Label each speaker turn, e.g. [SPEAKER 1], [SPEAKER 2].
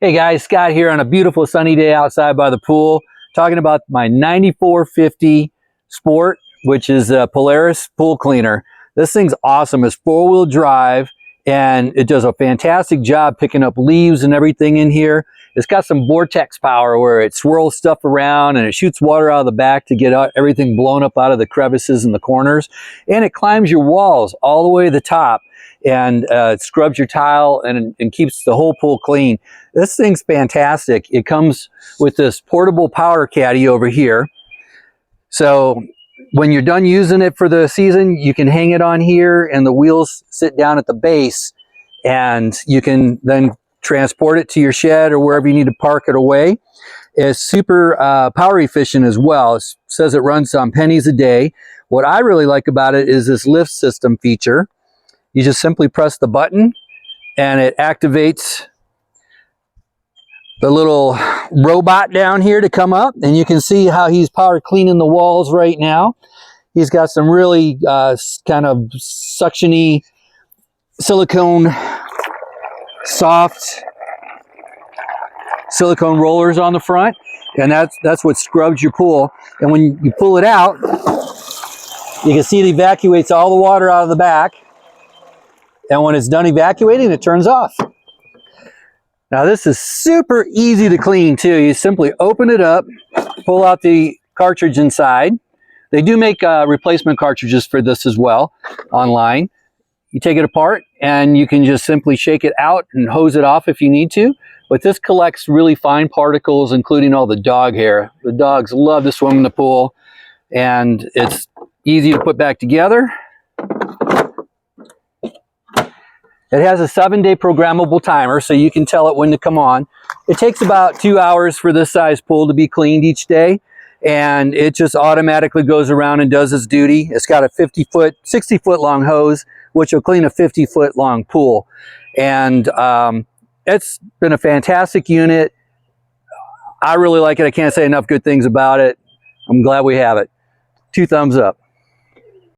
[SPEAKER 1] Hey guys, Scott here on a beautiful sunny day outside by the pool, talking about my 9450 Sport, which is a Polaris pool cleaner. This thing's awesome. It's four-wheel drive and it does a fantastic job picking up leaves and everything in here. It's got some vortex power where it swirls stuff around and it shoots water out of the back to get everything blown up out of the crevices and the corners. And it climbs your walls all the way to the top and it scrubs your tile and keeps the whole pool clean. This thing's fantastic. It comes with this portable powder caddy over here. So when you're done using it for the season, you can hang it on here and the wheels sit down at the base and you can then transport it to your shed or wherever you need to park it away. It's super power efficient as well. It says it runs on pennies a day. What I really like about it is this lift system feature. You just simply press the button and it activates the little robot down here to come up, and you can see how he's power cleaning the walls right now. He's got some really kind of suction-y silicone, soft silicone rollers on the front, and that's what scrubs your pool. And when you pull it out, you can see it evacuates all the water out of the back. And when it's done evacuating, it turns off. Now this is super easy to clean too. You simply open it up, pull out the cartridge inside. They do make replacement cartridges for this as well online. You take it apart and you can just simply shake it out and hose it off if you need to. But this collects really fine particles, including all the dog hair. The dogs love to swim in the pool, and it's easy to put back together. It has a 7-day programmable timer, so you can tell it when to come on. It takes about 2 hours for this size pool to be cleaned each day, and it just automatically goes around and does its duty. It's got a 50-foot, 60-foot long hose, which will clean a 50-foot long pool. And it's been a fantastic unit. I really like it. I can't say enough good things about it. I'm glad we have it. 2 thumbs up.